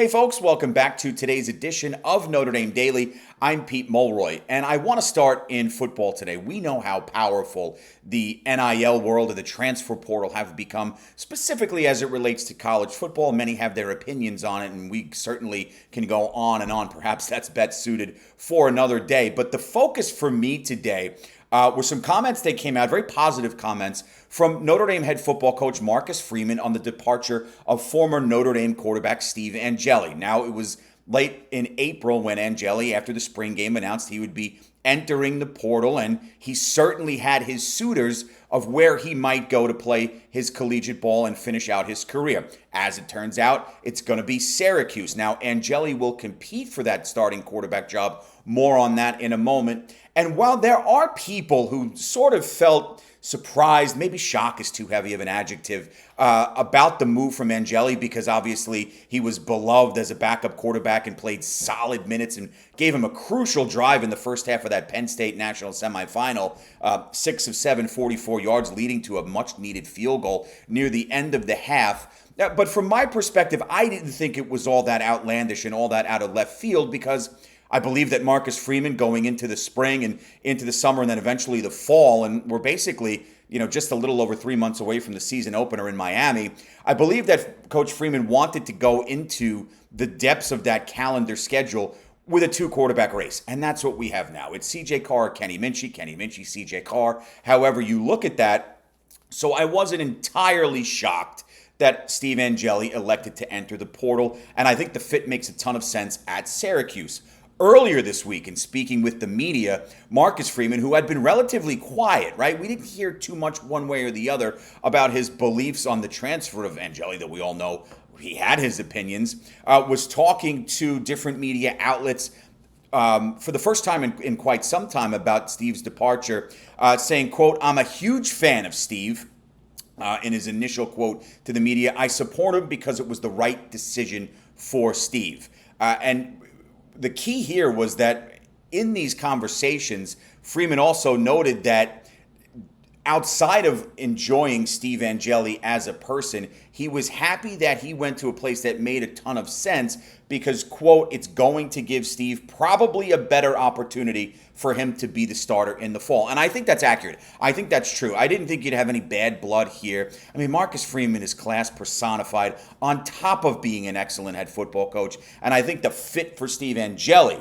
Hey folks, welcome back to today's edition of Notre Dame Daily. I'm Pete Mulroy, and I want to start in football today. We know how powerful the NIL world or the transfer portal have become, specifically as it relates to college football. Many have their opinions on it, and we certainly can go on and on. Perhaps that's best suited for another day. But the focus for me today were some comments that came out, very positive comments, from Notre Dame head football coach Marcus Freeman on the departure of former Notre Dame quarterback Steve Angeli. Now, it was late in April when Angeli, after the spring game, announced he would be entering the portal, and he certainly had his suitors of where he might go to play his collegiate ball and finish out his career. As it turns out, it's going to be Syracuse. Now, Angeli will compete for that starting quarterback job. More on that in a moment. And while there are people who sort of felt surprised, maybe shock is too heavy of an adjective, about the move from Angeli, because obviously he was beloved as a backup quarterback and played solid minutes and gave him a crucial drive in the first half of that Penn State national semifinal, 6 of 7, 44 yards, leading to a much-needed field goal near the end of the half. But from my perspective, I didn't think it was all that outlandish and all that out of left field, because I believe that Marcus Freeman, going into the spring and into the summer and then eventually the fall, and we're basically, just a little over 3 months away from the season opener in Miami, I believe that Coach Freeman wanted to go into the depths of that calendar schedule with a two-quarterback race, and that's what we have now. It's C.J. Carr or Kenny Minchey, C.J. Carr, however you look at that. So I wasn't entirely shocked that Steve Angeli elected to enter the portal, and I think the fit makes a ton of sense at Syracuse. Earlier this week, in speaking with the media, Marcus Freeman, who had been relatively quiet, right? We didn't hear too much one way or the other about his beliefs on the transfer of Angeli, that we all know he had his opinions, was talking to different media outlets for the first time in quite some time about Steve's departure, saying, quote, "I'm a huge fan of Steve." In his initial quote to the media, "I support him because it was the right decision for Steve." And the key here was that in these conversations, Freeman also noted that outside of enjoying Steve Angeli as a person, he was happy that he went to a place that made a ton of sense because, quote, "it's going to give Steve probably a better opportunity for him to be the starter in the fall." And I think that's accurate. I think that's true. I didn't think you'd have any bad blood here. I mean, Marcus Freeman is class personified on top of being an excellent head football coach. And I think the fit for Steve Angeli,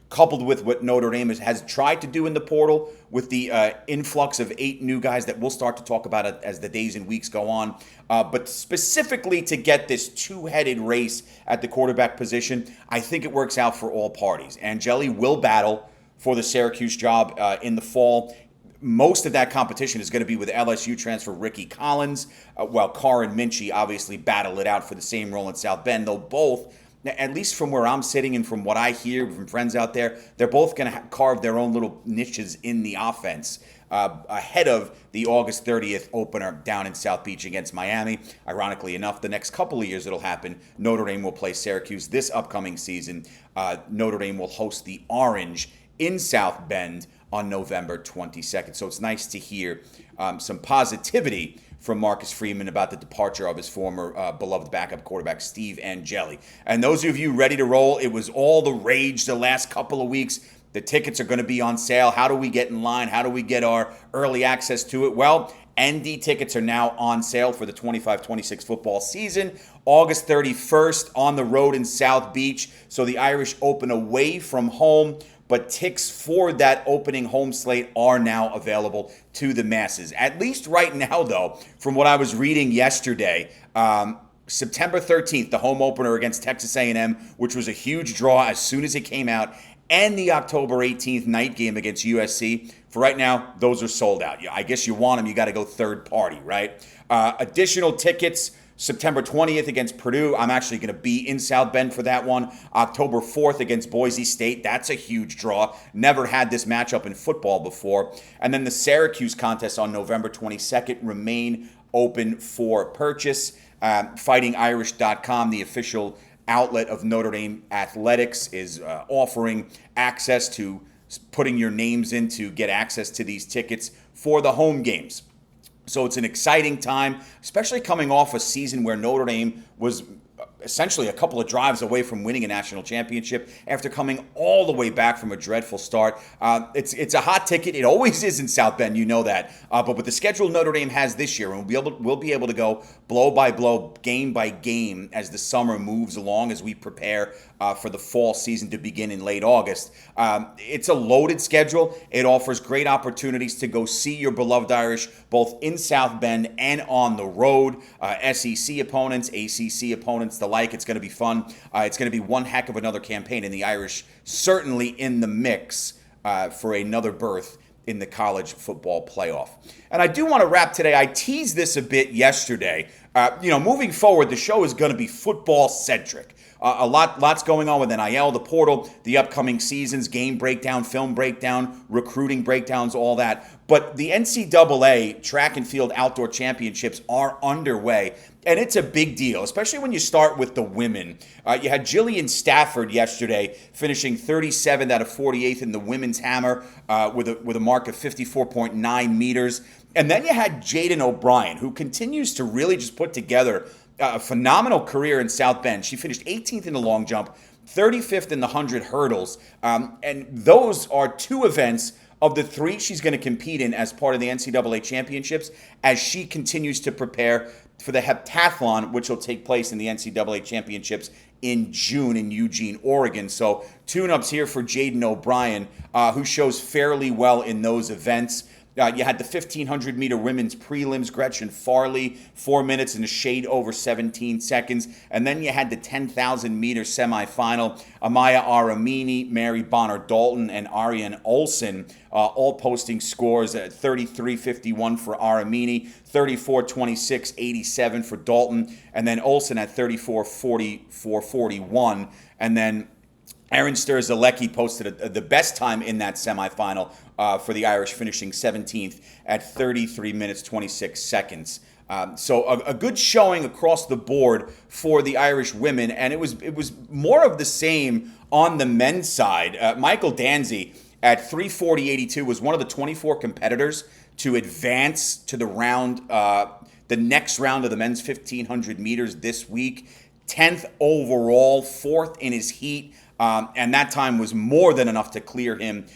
coupled with what Notre Dame has tried to do in the portal with the influx of 8 new guys that we'll start to talk about as the days and weeks go on, but specifically to get this two-headed race at the quarterback position, I think it works out for all parties. Angeli will battle for the Syracuse job in the fall. Most of that competition is going to be with LSU transfer Ricky Collins, while Carr and Minchey obviously battle it out for the same role in South Bend, though both, at least from where I'm sitting and from what I hear from friends out there, they're both going to carve their own little niches in the offense ahead of the August 30th opener down in South Beach against Miami. Ironically enough, the next couple of years it'll happen. Notre Dame will play Syracuse this upcoming season. Notre Dame will host the Orange in South Bend on November 22nd. So it's nice to hear some positivity from Marcus Freeman about the departure of his former beloved backup quarterback, Steve Angeli. And those of you ready to roll, it was all the rage the last couple of weeks. The tickets are going to be on sale. How do we get in line? How do we get our early access to it? Well, ND tickets are now on sale for the 25-26 football season. August 31st on the road in South Beach. So the Irish open away from home. But tickets for that opening home slate are now available to the masses. At least right now, though, from what I was reading yesterday, September 13th, the home opener against Texas A&M, which was a huge draw as soon as it came out, and the October 18th night game against USC. For right now, those are sold out. I guess you want them, you got to go third party, right? Additional tickets, September 20th against Purdue. I'm actually going to be in South Bend for that one. October 4th against Boise State. That's a huge draw. Never had this matchup in football before. And then the Syracuse contest on November 22nd remain open for purchase. FightingIrish.com, the official outlet of Notre Dame Athletics, is offering access to putting your names in to get access to these tickets for the home games. So it's an exciting time, especially coming off a season where Notre Dame was essentially a couple of drives away from winning a national championship after coming all the way back from a dreadful start. It's a hot ticket. It always is in South Bend, you know that. But with the schedule Notre Dame has this year, and we'll be able to go blow by blow, game by game as the summer moves along, as we prepare for the fall season to begin in late August. It's a loaded schedule. It offers great opportunities to go see your beloved Irish, both in South Bend and on the road. SEC opponents, ACC opponents, the like. It's going to be fun. It's going to be one heck of another campaign, and the Irish certainly in the mix for another berth in the college football playoff. And I do want to wrap today. I teased this a bit yesterday. Moving forward, the show is going to be football centric. Lots going on with NIL, the portal, the upcoming seasons, game breakdown, film breakdown, recruiting breakdowns, all that. But the NCAA track and field outdoor championships are underway, and it's a big deal, especially when you start with the women. You had Jillian Stafford yesterday finishing 37th out of 48th in the women's hammer with a mark of 54.9 meters. And then you had Jaden O'Brien, who continues to really just put together a phenomenal career in South Bend. She finished 18th in the long jump, 35th in the 100 hurdles. And those are two events of the three she's going to compete in as part of the NCAA championships as she continues to prepare for the heptathlon, which will take place in the NCAA championships in June in Eugene, Oregon. So tune-ups here for Jaden O'Brien, who shows fairly well in those events. You had the 1,500-meter women's prelims, Gretchen Farley, 4 minutes and a shade over 17 seconds. And then you had the 10,000-meter semifinal. Amaya Aramini, Mary Bonner-Dalton, and Ariane Olsen all posting scores at 33.51 for Aramini, 34.26.87 for Dalton, and then Olsen at 34.44.41. And then Aaron Sturzalecki posted the best time in that semifinal for the Irish, finishing 17th at 33 minutes, 26 seconds. So a good showing across the board for the Irish women, and it was more of the same on the men's side. Michael Danzy at 3:40.82 was one of the 24 competitors to advance to the next round of the men's 1,500 meters this week. 10th overall, 4th in his heat. And that time was more than enough to clear him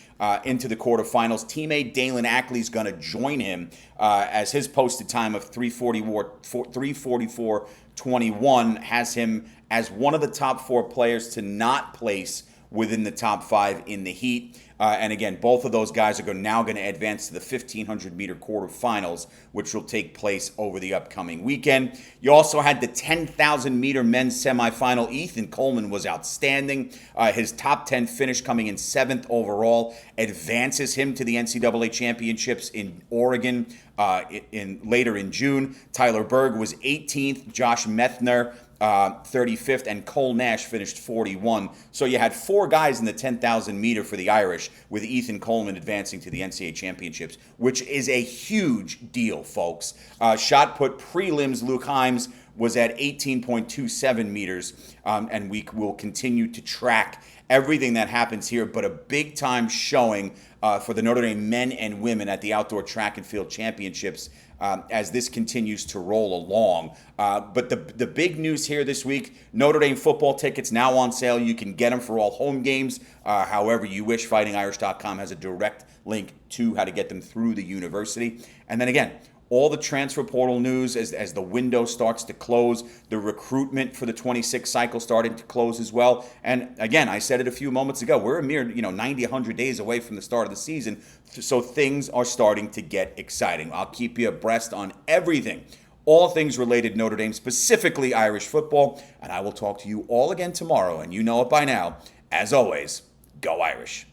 into the quarterfinals. Teammate Dalen Ackley's going to join him as his posted time of 3:44.21 has him as one of the top 4 players to not place within the top 5 in the heat. And again, both of those guys are now going to advance to the 1,500-meter quarterfinals, which will take place over the upcoming weekend. You also had the 10,000-meter men's semifinal. Ethan Coleman was outstanding. His top 10 finish, coming in 7th overall, advances him to the NCAA championships in Oregon later in June. Tyler Berg was 18th. Josh Methner 35th, and Cole Nash finished 41. So you had 4 guys in the 10,000 meter for the Irish, with Ethan Coleman advancing to the NCAA championships, which is a huge deal, folks. Shot put prelims, Luke Himes was at 18.27 meters, and we will continue to track everything that happens here, but a big-time showing for the Notre Dame men and women at the Outdoor Track and Field Championships as this continues to roll along. But the big news here this week, Notre Dame football tickets now on sale. You can get them for all home games, however you wish. FightingIrish.com has a direct link to how to get them through the university. And then again, all the transfer portal news as the window starts to close, the recruitment for the 26 cycle starting to close as well. And again, I said it a few moments ago, we're a mere 90, 100 days away from the start of the season, so things are starting to get exciting. I'll keep you abreast on everything, all things related Notre Dame, specifically Irish football, and I will talk to you all again tomorrow, and you know it by now. As always, go Irish.